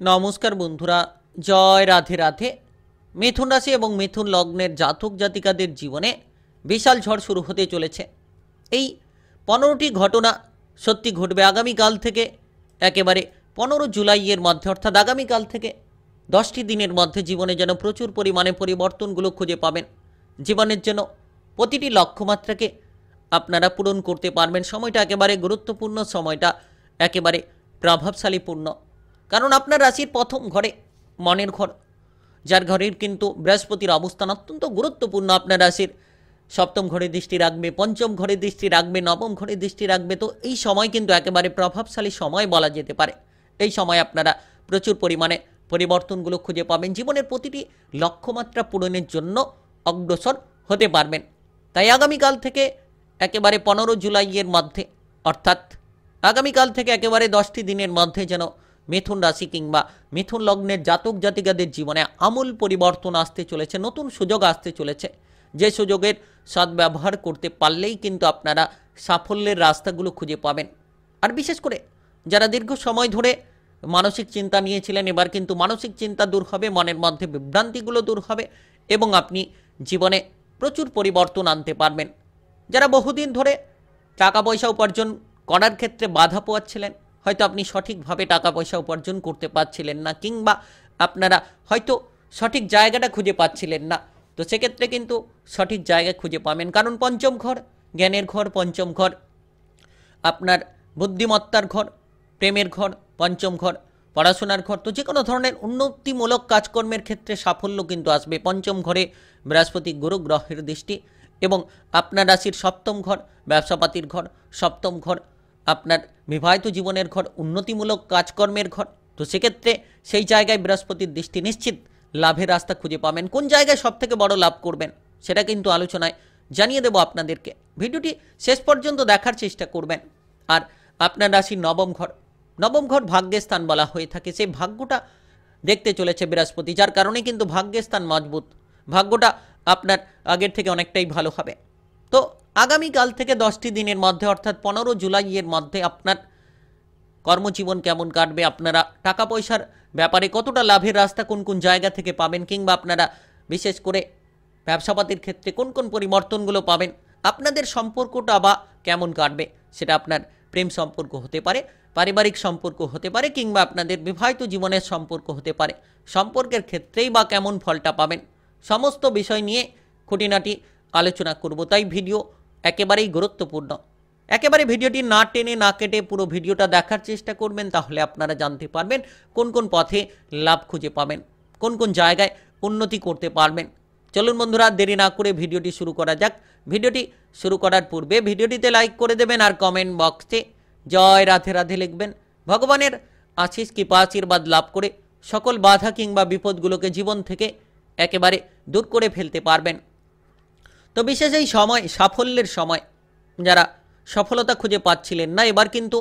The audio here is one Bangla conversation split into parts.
নমস্কার বন্ধুরা, জয় রাধে রাধে। মিথুন রাশি এবং মিথুন লগ্নের জাতক জাতিকাদের জীবনে বিশাল ঝড় শুরু হতে চলেছে। এই 15টি ঘটনা সত্যি ঘটবে আগামীকাল থেকে। একেবারে 15 জুলাইয়ের মধ্যে, অর্থাৎ আগামীকাল থেকে 10টি দিনের মধ্যে জীবনে যেন প্রচুর পরিমাণে পরিবর্তনগুলো খুঁজে পাবেন। জীবনের জন্য প্রতিটি লক্ষ্যমাত্রাকে আপনারা পূরণ করতে পারবেন। সময়টা একেবারে গুরুত্বপূর্ণ, সময়টা একেবারে প্রভাবশালীপূর্ণ। কারণ আপনার রাশির প্রথম ঘরে মনের ঘর, যার ঘরের কিন্তু বৃহস্পতির অবস্থান অত্যন্ত গুরুত্বপূর্ণ। আপনার রাশির সপ্তম ঘরে দৃষ্টি রাখবে, পঞ্চম ঘরে দৃষ্টি রাখবে, নবম ঘরে দৃষ্টি রাখবে। তো এই সময় কিন্তু একেবারে প্রভাবশালী সময় বলা যেতে পারে। এই সময় আপনারা প্রচুর পরিমাণে পরিবর্তনগুলো খুঁজে পাবেন। জীবনের প্রতিটি লক্ষ্যমাত্রা পূরণের জন্য অগ্রসর হতে পারবেন। তাই আগামীকাল থেকে একেবারে 15 জুলাইয়ের মধ্যে, অর্থাৎ আগামীকাল থেকে একেবারে 10টি দিনের মধ্যে যেন মিথুন রাশি কিংবা মিথুন লগ্নের জাতক জাতিকাদের জীবনে আমূল পরিবর্তন আসতে চলেছে, নতুন সুযোগ আসতে চলেছে। যে সুযোগের সদ্ব্যবহার করতে পারলেই কিন্তু আপনারা সাফল্যের রাস্তাগুলো খুঁজে পাবেন। আর বিশেষ করে যারা দীর্ঘ সময় ধরে মানসিক চিন্তা নিয়েছিলেন, এবার কিন্তু মানসিক চিন্তা দূর হবে, মনের মধ্যে বিভ্রান্তিগুলো দূর হবে এবং আপনি জীবনে প্রচুর পরিবর্তন আনতে পারবেন। যারা বহুদিন ধরে টাকা পয়সা উপার্জন করার ক্ষেত্রে বাধা পোয়াচ্ছিলেন, হয়তো আপনি সঠিকভাবে টাকা পয়সা উপার্জন করতে পারছিলেন না, কিংবা আপনারা হয়তো সঠিক জায়গাটা খুঁজে পাচ্ছিলেন না, তো সেক্ষেত্রে কিন্তু সঠিক জায়গা খুঁজে পাবেন। কারণ পঞ্চম ঘর জ্ঞানের ঘর, পঞ্চম ঘর আপনার বুদ্ধিমত্তার ঘর, প্রেমের ঘর, পঞ্চম ঘর পড়াশোনার ঘর। তো যে কোনো ধরনের উন্নতিমূলক কাজকর্মের ক্ষেত্রে সাফল্য কিন্তু আসবে। পঞ্চম ঘরে বৃহস্পতি গুরু গ্রহের দৃষ্টি এবং আপনার রাশির সপ্তম ঘর ব্যবসাপাতির ঘর, সপ্তম ঘর আপনার বিবাহিত জীবনের ঘর, উন্নতিমূলক কাজকর্মের ঘর। তো সেক্ষেত্রে সেই জায়গায় বৃহস্পতির দৃষ্টি, নিশ্চিত লাভের রাস্তা খুঁজে পাবেন। কোন জায়গায় সবথেকে বড় লাভ করবেন সেটা কিন্তু আলোচনায় জানিয়ে দেব আপনাদেরকে। ভিডিওটি শেষ পর্যন্ত দেখার চেষ্টা করবেন। আর আপনার রাশির নবম ঘর ভাগ্যের স্থান বলা হয়ে থাকে। সেই ভাগ্যটা দেখতে চলেছে বৃহস্পতি, যার কারণে কিন্তু ভাগ্যের স্থান মজবুত, ভাগ্যটা আপনার আগের থেকে অনেকটাই ভালো হবে। তো আগামীকাল থেকে 10টি দিনের মধ্যে, অর্থাৎ 15 জুলাইয়ের মধ্যে আপনার কর্মজীবন কেমন কাটবে, আপনারা টাকা পয়সার ব্যাপারে কতটা লাভের রাস্তা কোন কোন জায়গা থেকে পাবেন, কিংবা আপনারা বিশেষ করে ব্যবসাপাতির ক্ষেত্রে কোন কোন পরিবর্তনগুলো পাবেন, আপনাদের সম্পর্কটা বা কেমন কাটবে, সেটা আপনার প্রেম সম্পর্ক হতে পারে, পারিবারিক সম্পর্ক হতে পারে, কিংবা আপনাদের বিবাহিত জীবনের সম্পর্ক হতে পারে, সম্পর্কের ক্ষেত্রেই বা কেমন ফলটা পাবেন, সমস্ত বিষয় নিয়ে খুঁটিনাটি আলোচনা করব। তাই ভিডিও একেবারেই গুরুত্বপূর্ণ। একেবারে ভিডিওটি না টেনে না কেটে পুরো ভিডিওটা দেখার চেষ্টা করবেন, তাহলে আপনারা জানতে পারবেন কোন কোন পথে লাভ খুঁজে পাবেন, কোন কোন জায়গায় উন্নতি করতে পারবেন। চলুন বন্ধুরা, দেরি না করে ভিডিওটি শুরু করা যাক। ভিডিওটি শুরু করার পূর্বে ভিডিওটিতে লাইক করে দেবেন আর কমেন্ট বক্সে জয় রাধে রাধে লিখবেন। ভগবানের আশিস কৃপা আশীর্বাদ লাভ করে সকল বাধা কিংবা বিপদগুলোকে জীবন থেকে একেবারে দূর করে ফেলতে পারবেন। তো বিশেষ এই সময়, সাফল্যের সময়, যারা সফলতা খুঁজে পাচ্ছিলেন না, এবার কিন্তু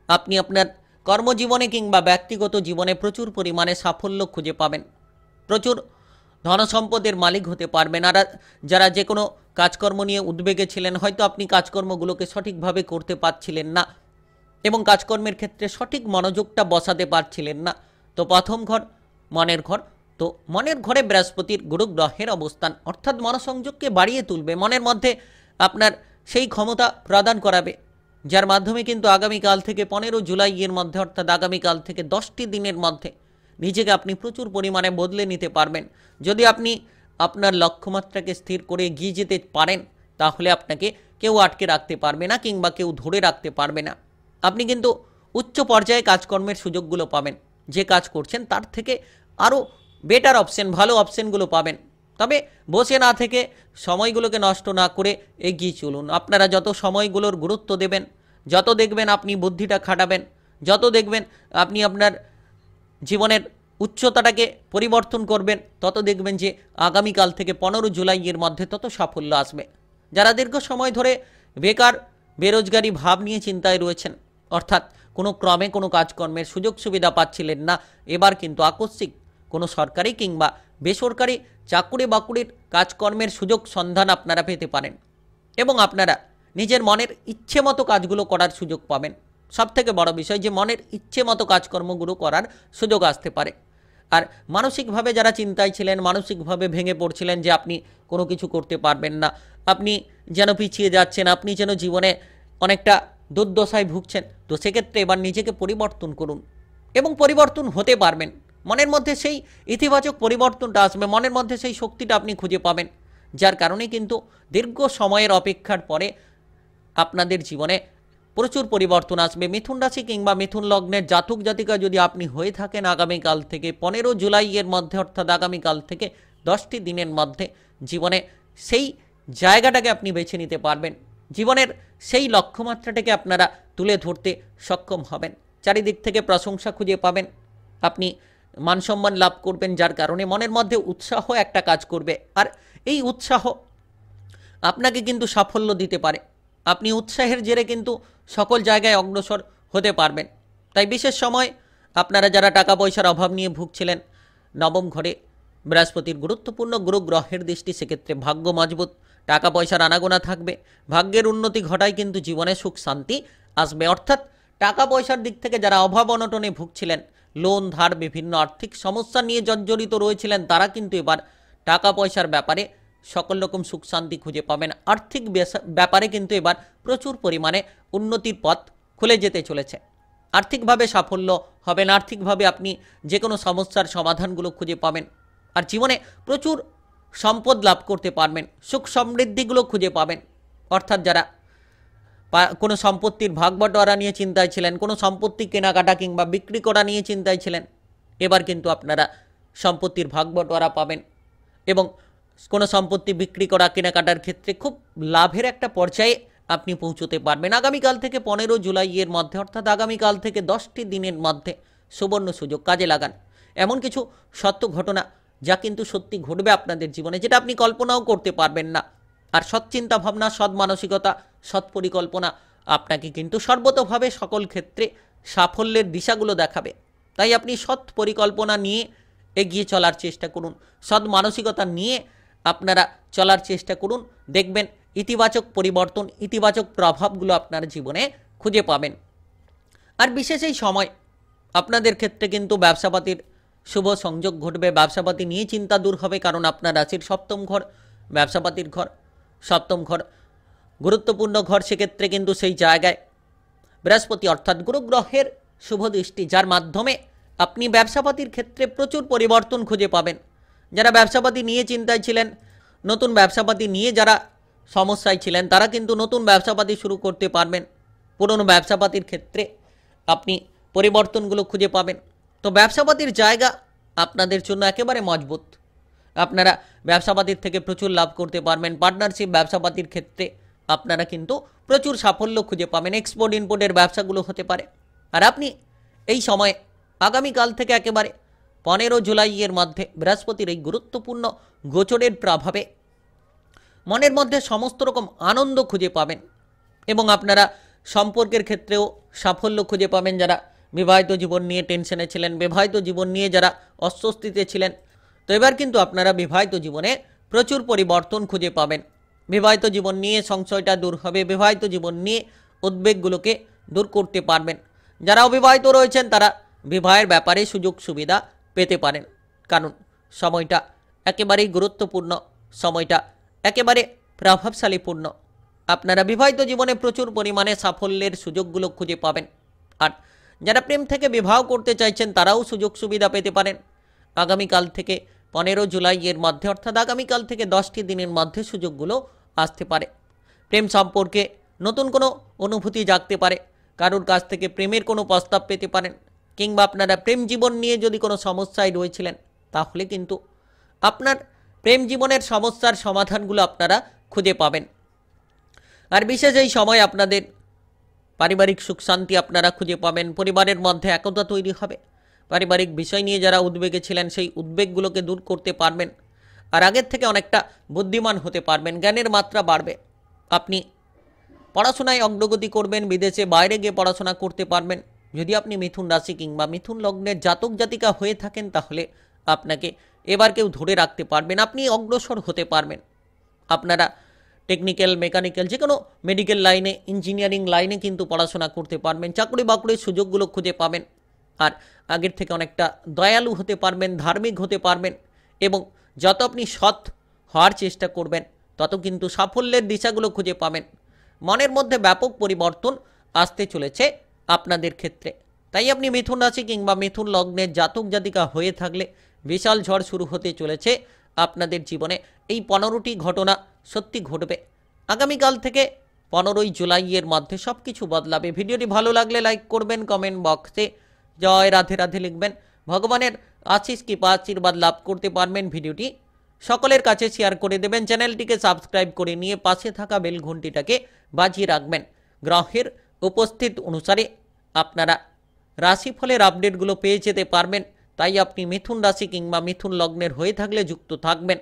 আপনি আপনার কর্মজীবনে কিংবা ব্যক্তিগত জীবনে প্রচুর পরিমাণে সাফল্য খুঁজে পাবেন, প্রচুর ধনসম্পদের মালিক হতে পারবেন। আর যারা যে কোনো কাজকর্ম নিয়ে উদ্বেগে ছিলেন, হয়তো আপনি কাজকর্মগুলোকে সঠিকভাবে করতে পারছিলেন না এবং কাজকর্মের ক্ষেত্রে সঠিক মনোযোগটা বসাতে পারছিলেন না, তো প্রথম ঘর মনের ঘর, তো মনের ঘরে বৃহস্পতির গুরু গ্রহের অবস্থান, অর্থাৎ মনসংযোগকে বাড়িয়ে তুলবে, মনের মধ্যে আপনার সেই ক্ষমতা প্রদান করাবে, যার মাধ্যমে কিন্তু আগামীকাল থেকে 15 জুলাইয়ের মধ্যে, অর্থাৎ আগামীকাল থেকে 10টি দিনের মধ্যে নিজেকে আপনি প্রচুর পরিমাণে বদলে নিতে পারবেন। যদি আপনি আপনার লক্ষ্যমাত্রাকে স্থির করে এগিয়ে যেতে পারেন, তাহলে আপনাকে কেউ আটকে রাখতে পারবে না কিংবা কেউ ধরে রাখতে পারবে না। আপনি কিন্তু উচ্চ পর্যায়ে কাজকর্মের সুযোগগুলো পাবেন, যে কাজ করছেন তার থেকে আরও বেটার অপশন, ভালো অপশনগুলো পাবেন। তবে বসে না থেকে সময়গুলোকে নষ্ট না করে এগিয়ে চলুন। আপনারা যত সময়গুলোর গুরুত্ব দেবেন, যত দেখবেন আপনি বুদ্ধিটা খাটাবেন, যত দেখবেন আপনি আপনার জীবনের উচ্চতাটাকে পরিবর্তন করবেন, তত দেখবেন যে আগামীকাল থেকে 15 জুলাইয়ের মধ্যে তত সাফল্য আসবে। যারা দীর্ঘ সময় ধরে বেকার বেরোজগারি ভাব নিয়ে চিন্তায় রয়েছেন, অর্থাৎ কোনো ক্রমে কোনো কাজকর্মের সুযোগ সুবিধা পাচ্ছিলেন না, এবার কিন্তু আকস্মিক কোনো সরকারি কিংবা বেসরকারি চাকুরি বাকুরির কাজকর্মের সুযোগ সন্ধান আপনারা পেতে পারেন এবং আপনারা নিজের মনের ইচ্ছে মতো কাজগুলো করার সুযোগ পাবেন। সবথেকে বড় বিষয় যে মনের ইচ্ছে মতো কাজকর্মগুলো করার সুযোগ আসতে পারে। আর মানসিকভাবে যারা চিন্তায় ছিলেন, মানসিকভাবে ভেঙে পড়ছিলেন যে আপনি কোনো কিছু করতে পারবেন না, আপনি যেন পিছিয়ে যাচ্ছেন, আপনি যেন জীবনে অনেকটা দুর্দশায় ভুগছেন, তো সেক্ষেত্রে এবার নিজেকে পরিবর্তন করুন এবং পরিবর্তন হতে পারবেন। মনের মধ্যে সেই ইতিবাচক পরিবর্তনটা আসবে, মনের মধ্যে সেই শক্তিটা আপনি খুঁজে পাবেন, যার কারণে কিন্তু দীর্ঘ সময়ের অপেক্ষার পরে আপনাদের জীবনে প্রচুর পরিবর্তন আসবে। মিথুন রাশি কিংবা মিথুন লগ্নের জাতক জাতিকা যদি আপনি হয়ে থাকেন, আগামীকাল থেকে 15 জুলাইয়ের মধ্যে, অর্থাৎ আগামীকাল থেকে 10টি দিনের মধ্যে জীবনে সেই জায়গাটাকে আপনি বেছে নিতে পারবেন, জীবনের সেই লক্ষ্যমাত্রাটাকে আপনারা তুলে ধরতে সক্ষম হবেন, চারিদিক থেকে প্রশংসা খুঁজে পাবেন, আপনি মানসম্মান লাভ করবেন, যার কারণে মনের মধ্যে উৎসাহ একটা কাজ করবে। আর এই উৎসাহ আপনাকে কিন্তু সাফল্য দিতে পারে, আপনি উৎসাহের জেরে কিন্তু সকল জায়গায় অগ্রসর হতে পারবেন। তাই বিশেষ সময় আপনারা যারা টাকা পয়সার অভাব নিয়ে ভুগছিলেন, নবম ঘরে বৃহস্পতির গুরুত্বপূর্ণ গুরু গ্রহের দৃষ্টি, সেক্ষেত্রে ভাগ্য মজবুত, টাকা পয়সার আনাগোনা থাকবে, ভাগ্যের উন্নতি ঘটায় কিন্তু জীবনে সুখ শান্তি আসবে। অর্থাৎ টাকা পয়সার দিক থেকে যারা অভাব অনটনে ভুগছিলেন, লোন ধার বিভিন্ন আর্থিক সমস্যা নিয়ে জর্জরিত রয়েছিলেন, তারা কিন্তু এবার টাকা পয়সার ব্যাপারে সকল রকম সুখ শান্তি খুঁজে পাবেন। আর্থিক ব্যাপারে কিন্তু এবার প্রচুর পরিমাণে উন্নতির পথ খুলে যেতে চলেছে, আর্থিকভাবে সাফল্য হবেন, আর্থিকভাবে আপনি যে কোনো সমস্যার সমাধানগুলো খুঁজে পাবেন, আর জীবনে প্রচুর সম্পদ লাভ করতে পারবেন, সুখ সমৃদ্ধিগুলো খুঁজে পাবেন। অর্থাৎ যারা কোনো সম্পত্তির ভাগ বটোয়ারা নিয়ে চিন্তায় ছিলেন, কোনো সম্পত্তি কেনাকাটা কিংবা বিক্রি করা নিয়ে চিন্তায় ছিলেন, এবার কিন্তু আপনারা সম্পত্তির ভাগ বটোয়ারা পাবেন এবং কোনো সম্পত্তি বিক্রি করা কেনাকাটার ক্ষেত্রে খুব লাভের একটা পর্যায়ে আপনি পৌঁছতে পারবেন। আগামীকাল থেকে 15 জুলাইয়ের মধ্যে, অর্থাৎ আগামীকাল থেকে 10টি দিনের মধ্যে সুবর্ণ সুযোগ কাজে লাগান। এমন কিছু সত্য ঘটনা যা কিন্তু সত্যি ঘটবে আপনাদের জীবনে, যেটা আপনি কল্পনাও করতে পারবেন না। আর সৎ চিন্তা ভাবনা, সৎ মানসিকতা, সৎ পরিকল্পনা আপনাকে কিন্তু সর্বতোভাবে সকল ক্ষেত্রে সাফল্যের দিশাগুলো দেখাবে। তাই আপনি সৎ পরিকল্পনা নিয়ে এগিয়ে চলার চেষ্টা করুন, সৎ মানসিকতা নিয়ে আপনারা চলার চেষ্টা করুন, দেখবেন ইতিবাচক পরিবর্তন, ইতিবাচক প্রভাবগুলো আপনার জীবনে খুঁজে পাবেন। আর বিশেষ এই সময় আপনাদের ক্ষেত্রে কিন্তু ব্যবসাপাতির শুভ সংযোগ ঘটবে, ব্যবসাপাতি নিয়ে চিন্তা দূর হবে, কারণ আপনার রাশির সপ্তম ঘর ব্যবসাপাতির ঘর, সপ্তম ঘর গুরুত্বপূর্ণ ঘর, সেক্ষেত্রে কিন্তু সেই জায়গায় বৃহস্পতি অর্থাৎ গুরু গ্রহের শুভ দৃষ্টি, যার মাধ্যমে আপনি ব্যবসাপাতির ক্ষেত্রে প্রচুর পরিবর্তন খুঁজে পাবেন। যারা ব্যবসাপাতি নিয়ে চিন্তায় ছিলেন, নতুন ব্যবসাপাতি নিয়ে যারা সমস্যায় ছিলেন, তারা কিন্তু নতুন ব্যবসাপাতি শুরু করতে পারবেন। পুরনো ব্যবসাপাতির ক্ষেত্রে আপনি পরিবর্তনগুলো খুঁজে পাবেন। তো ব্যবসাপাতির জায়গা আপনাদের জন্য একেবারে মজবুত, আপনারা ব্যবসাপাতির থেকে প্রচুর লাভ করতে পারবেন। পার্টনারশিপ ব্যবসাপাতির ক্ষেত্রে আপনারা কিন্তু প্রচুর সাফল্য খুঁজে পাবেন, এক্সপোর্ট ইম্পোর্টের ব্যবসাগুলো হতে পারে। আর আপনি এই সময়ে আগামীকাল থেকে একেবারে 15 জুলাইয়ের মধ্যে বৃহস্পতির এই গুরুত্বপূর্ণ গোচরের প্রভাবে মনের মধ্যে সমস্ত রকম আনন্দ খুঁজে পাবেন এবং আপনারা সম্পর্কের ক্ষেত্রেও সাফল্য খুঁজে পাবেন। যারা বিবাহিত জীবন নিয়ে টেনশনে ছিলেন, বিবাহিত জীবন নিয়ে যারা অস্বস্তিতে ছিলেন, তো এবার কিন্তু আপনারা বিবাহিত জীবনে প্রচুর পরিবর্তন খুঁজে পাবেন। বিবাহিত জীবন নিয়ে সংশয়টা দূর হবে, বিবাহিত জীবন নিয়ে উদ্বেগগুলোকে দূর করতে পারবেন। যারা অবিবাহিত রয়েছেন তারা বিবাহের ব্যাপারে সুযোগ সুবিধা পেতে পারেন, কারণ সময়টা একেবারেই গুরুত্বপূর্ণ, সময়টা একেবারে প্রভাবশালীপূর্ণ। আপনারা বিবাহিত জীবনে প্রচুর পরিমাণে সাফল্যের সুযোগগুলো খুঁজে পাবেন। আর যারা প্রেম থেকে বিবাহ করতে চাইছেন তারাও সুযোগ সুবিধা পেতে পারেন। আগামীকাল থেকে 15 জুলাইয়ের মধ্যে, অর্থাৎ আগামীকাল থেকে 10টি দিনের মধ্যে সুযোগগুলো আসতে পারে। প্রেম সম্পর্কে নতুন কোনো অনুভূতি জাগতে পারে, কারোর কাছ থেকে প্রেমের কোনো প্রস্তাব পেতে পারেন, কিংবা আপনারা প্রেম জীবন নিয়ে যদি কোনো সমস্যায় রয়েছিলেন, তাহলে কিন্তু আপনার প্রেম জীবনের সমস্যার সমাধানগুলো আপনারা খুঁজে পাবেন। আর বিশেষ এই সময় আপনাদের পারিবারিক সুখ শান্তি আপনারা খুঁজে পাবেন, পরিবারের মধ্যে একতা তৈরি হবে, পারিবারিক বিষয় নিয়ে যারা উদ্বেগে ছিলেন সেই উদ্বেগগুলোকে দূর করতে পারবেন, আর আগের থেকে অনেকটা বুদ্ধিমান হতে পারবেন, জ্ঞানের মাত্রা বাড়বে। আপনি পড়াশোনায় অগ্রগতি করবেন, বিদেশে বাইরে গিয়ে পড়াশোনা করতে পারবেন। যদি আপনি মিথুন রাশি কিংবা মিথুন লগ্নের জাতক জাতিকা হয়ে থাকেন, তাহলে আপনাকে এবার কেউ ধরে রাখতে পারবেন, আপনি অগ্রসর হতে পারবেন। আপনারা টেকনিক্যাল, মেকানিক্যাল, যে কোনো মেডিকেল লাইনে, ইঞ্জিনিয়ারিং লাইনে কিন্তু পড়াশোনা করতে পারবেন। চাকরি বাকরির সুযোগগুলো খুঁজে পাবেন। আর আগের থেকে অনেকটা দয়ালু হতে পারবেন, ধার্মিক হতে পারবেন, এবং যত আপনি সৎ হওয়ার চেষ্টা করবেন তত কিন্তু সাফল্যের দিশাগুলো খুঁজে পাবেন। মনের মধ্যে ব্যাপক পরিবর্তন আসতে চলেছে আপনাদের ক্ষেত্রে। তাই আপনি মিথুন রাশি কিংবা মিথুন লগ্নের জাতক জাতিকা হয়ে থাকলে বিশাল ঝড় শুরু হতে চলেছে আপনাদের জীবনে। এই 15টি ঘটনা সত্যি ঘটবে। আগামীকাল থেকে 15ই জুলাইয়ের মধ্যে সব কিছু বদলাবে। ভিডিওটি ভালো লাগলে লাইক করবেন, কমেন্ট বক্সে জয় রাধে রাধে লিখবেন। ভগবানের আশিস কৃপা আশীর্বাদ লাভ করতে পারবেন। ভিডিওটি সকলের কাছে শেয়ার করে দেবেন। চ্যানেলটিকে সাবস্ক্রাইব করে নিয়ে পাশে থাকা বেল ঘন্টিটাকে বাজিয়ে রাখবেন। গ্রহের উপস্থিত অনুসারে আপনারা রাশিফলের আপডেটগুলো পেয়ে যেতে পারবেন। তাই আপনি মিথুন রাশি কিংবা মিথুন লগ্নের হয়ে থাকলে যুক্ত থাকবেন।